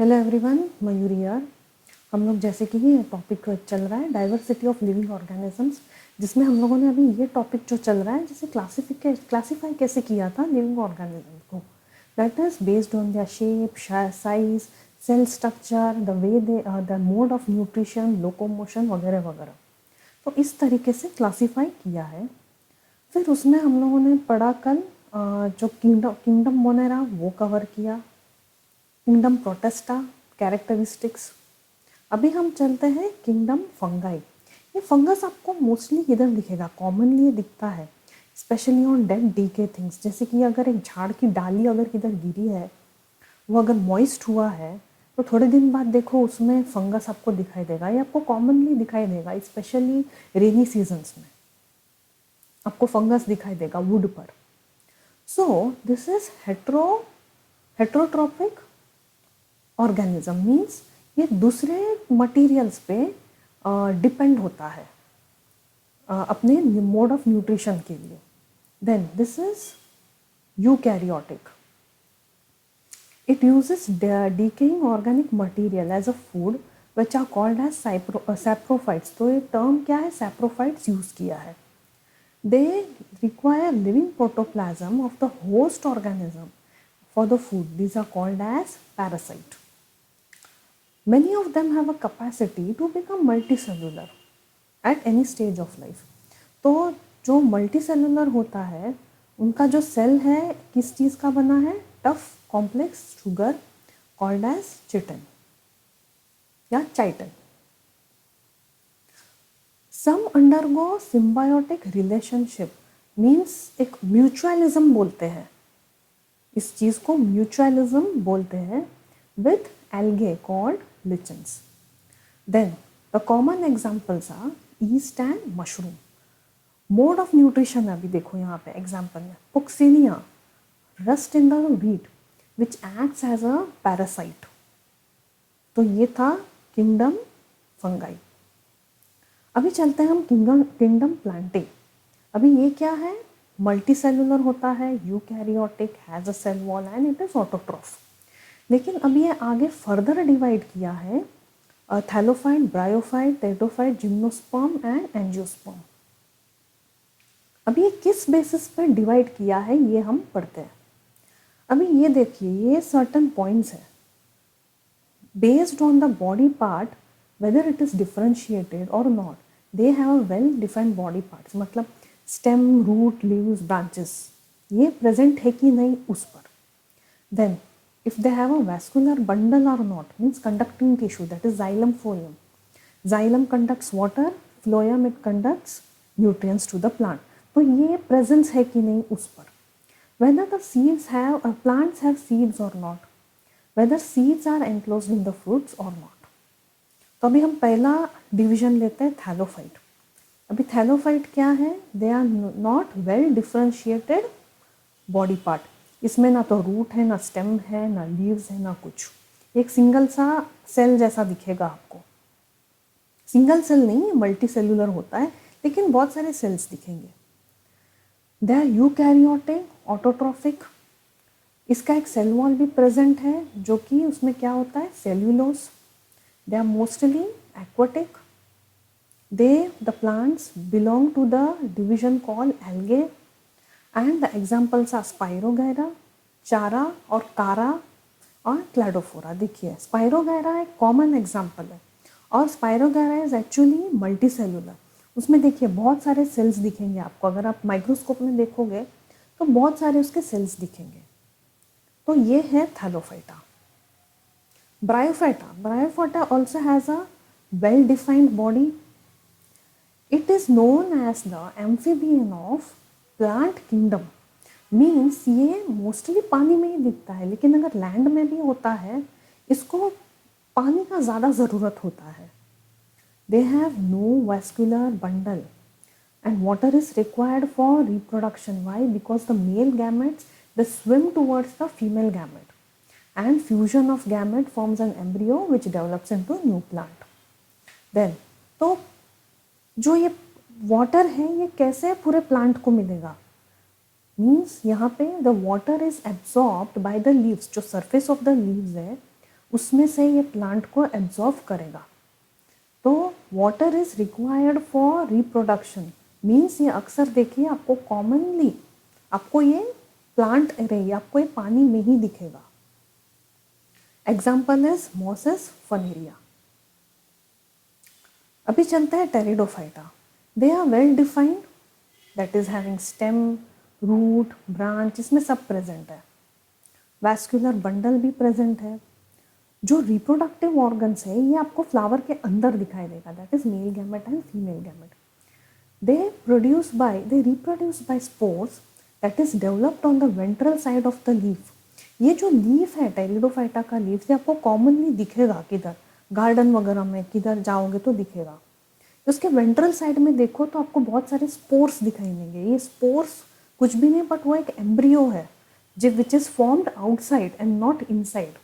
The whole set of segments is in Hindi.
हेलो एवरीवन, मयूरी यार। हम लोग जैसे कि ये टॉपिक चल रहा है डाइवर्सिटी ऑफ लिविंग ऑर्गेनिजम्स, जिसमें हम लोगों ने अभी ये टॉपिक जो चल रहा है जैसे क्लासीफाई कैसे किया था लिविंग ऑर्गेनिज्म को। That is based on their shape, size, cell structure, the way they the mode of nutrition, locomotion वगैरह वगैरह। तो इस तरीके से क्लासीफाई किया है। फिर उसमें हम लोगों ने पढ़ा कल जो किंगडम मोनेरा वो कवर किया, किंगडम प्रोटेस्टा, कैरेक्टरिस्टिक्स। अभी हम चलते हैं किंगडम फंगाई। ये फंगस आपको मोस्टली किधर दिखेगा, कॉमनली ये दिखता है specially on dead decay things. जैसे कि अगर एक झाड़ की डाली अगर किधर गिरी है, वो अगर मॉइस्ट हुआ है तो थोड़े दिन बाद देखो उसमें फंगस आपको दिखाई देगा। ये आपको कॉमनली दिखाई देगा, स्पेशली रेनी सीजन्स में आपको फंगस दिखाई देगा वुड पर। So this is heterotrophic organism, means ये दूसरे मटेरियल्स पे डिपेंड होता है अपने मोड ऑफ न्यूट्रिशन के लिए। Then this is eukaryotic, it uses decaying organic material as a food which are called as saprophytes। तो ये टर्म क्या है, saprophytes यूज किया है। They require living protoplasm of the host organism for the food. These are called as parasite. Many of them have a capacity to become multicellular at any stage of life। तो जो मल्टीसेलुलर होता है उनका जो सेल है किस चीज़ का बना है, tough complex sugar called as chitin या chitin. Some undergo symbiotic relationship, means एक म्यूचुअलिज्म बोलते हैं, इस चीज़ को म्यूचुअलिज्म बोलते हैं with algae called lichens। Then the common examples are yeast and mushroom। Mode of nutrition अभी देखो यहाँ पे एग्जाम्पल में Puccinia, rust in the wheat which acts as a parasite। तो ये था किंगडम फंगाई। अभी चलते हैं हम किंगडम प्लांटे। अभी ये क्या है, मल्टीसेलुलर होता है, eukaryotic, has a cell wall and it is autotroph. लेकिन अभी ये आगे फर्दर डिवाइड किया है thallophyte, bryophyte, pteridophyte, gymnosperm and angiosperm. अभी ये किस बेसिस पर डिवाइड किया है ये हम पढ़ते हैं। अभी ये देखिए, ये सर्टन पॉइंट्स है based on the body part whether it is differentiated और not. They have a well defined body parts, मतलब स्टेम, रूट, लीव्स, ब्रांचेस, ये प्रेजेंट है कि नहीं उस पर। Then if they have a vascular bundle or not, means conducting tissue, that is xylem, phloem। Xylem conducts water, phloem it conducts nutrients to the plant। तो ये presence है कि नहीं उस पर। Whether the seeds have plants have seeds or not, whether seeds are enclosed in the fruits or not। तो अभी हम पहला डिवीजन लेते हैं थैलोफाइट। अभी थैलोफाइट क्या है, they are not well differentiated body part. इसमें ना तो रूट है, ना स्टेम है, ना लीव्स है, ना कुछ। एक सिंगल सा सेल जैसा दिखेगा आपको, सिंगल सेल नहीं, मल्टी सेलुलर होता है लेकिन बहुत सारे सेल्स दिखेंगे। They are eukaryotic, autotrophic. इसका एक सेल वॉल भी प्रेजेंट है जो कि उसमें क्या होता है, cellulose. They are mostly aquatic. The plants belong to the division called algae and the examples are Spirogyra, Chara और कारा और क्लैडोफोरा। देखिए स्पाइरोगैरा एक कॉमन एग्जाम्पल है और स्पाइरोगैरा इज एक्चुअली मल्टी सेलुलर। उसमें देखिए बहुत सारे सेल्स दिखेंगे आपको, अगर आप माइक्रोस्कोप में देखोगे तो बहुत सारे उसके सेल्स दिखेंगे। तो ये है Thallophyta. Bryophyta also has a well defined body. It is known as the amphibian of plant kingdom, means ये मोस्टली पानी में ही दिखता है, लेकिन अगर लैंड में भी होता है इसको पानी का ज़्यादा ज़रूरत होता है। They have no vascular bundle and water is required for reproduction. Why? Because the male gametes they swim towards the female gamete and fusion of gamete forms an embryo which develops into new plant. Then तो जो ये वाटर है ये कैसे पूरे प्लांट को मिलेगा, मीन्स यहाँ पे the water is absorbed by the leaves. जो सरफेस ऑफ द लीव्स है उसमें से ये प्लांट को एब्जॉर्व करेगा। तो water is required for reproduction means, ये अक्सर देखिए आपको कॉमनली आपको ये प्लांट एरे, आपको ये पानी में ही दिखेगा। Example is mosses funaria. अभी चलते हैं pteridophyta. They are well defined, that is having stem, root, branch, इसमें सब प्रेजेंट है। वैस्कुलर बंडल भी प्रेजेंट है। जो रिप्रोडक्टिव ऑर्गन्स है ये आपको फ्लावर के अंदर दिखाई देगा, that is male gamete and female gamete. they reproduce by spores that is developed on the ventral side of the leaf। ये जो लीफ है टेरिडोफाइटा का लीफ, ये आपको कॉमनली दिखेगा किधर, गार्डन वगैरह में किधर जाओगे तो दिखेगा। उसके वेंट्रल साइड में देखो तो आपको बहुत सारे स्पोर्स दिखाई देंगे। ये स्पोर्स कुछ भी नहीं बट वो एक एम्ब्रियो है जो which is formed outside and not inside.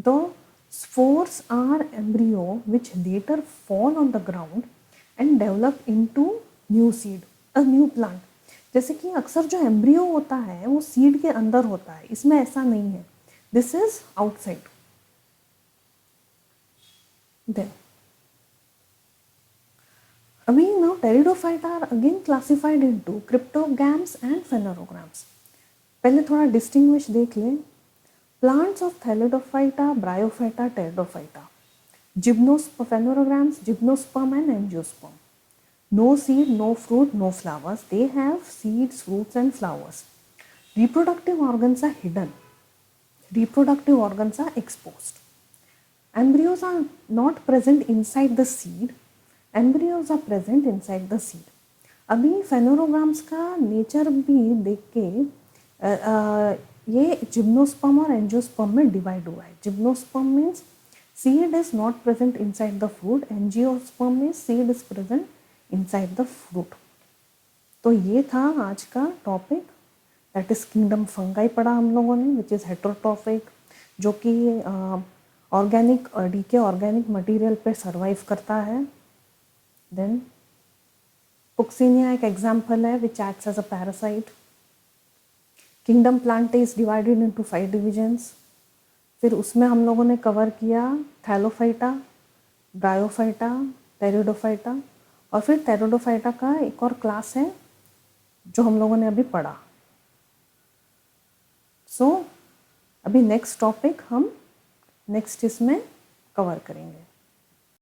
The spores are embryo which later fall on the ground and develop into new seed, a new plant. जैसे कि अक्सर जो एम्ब्रियो होता है वो सीड के अंदर होता है, इसमें ऐसा नहीं है, दिस इज आउटसाइड। देन अभी now pteridophyta are again classified into cryptogams and phanerogams. पहले थोड़ा डिस्टिंग्विश देख लें। Plants of thallophyta, bryophyta, pteridophyta. Gymnosperm, gymnosperm and angiosperm. No seed, no fruit, no flowers. They have seeds, fruits and flowers. Reproductive organs are hidden. Reproductive organs are exposed. Embryos are not present inside the seed. Embryos are present inside the seed. अभी फेनोरोग्राम्स का नेचर भी देख के ये जिम्नोस्पर्म और एंजियोस्पर्म में डिवाइड हुआ है। Gymnosperm means seed is not present inside the fruit, angiosperm means seed is present inside the fruit। तो ये था आज का topic, that is kingdom Fungi पढ़ा हम लोगों ने, विच इज हेटेरोट्रॉफिक, जो कि ऑर्गेनिक डीके ऑर्गेनिक मटेरियल पे सर्वाइव करता है। देन पुक्सिनिया एक एग्जाम्पल है which acts as a parasite. Kingdom Plantae is divided into 5 divisions. फिर उसमें हम लोगों ने कवर किया थैलोफाइटा, ब्रायोफाइटा, टेरिडोफाइटा, और फिर टेरिडोफाइटा का एक और क्लास है जो हम लोगों ने अभी पढ़ा। सो अभी नेक्स्ट टॉपिक हम नेक्स्ट इसमें कवर करेंगे।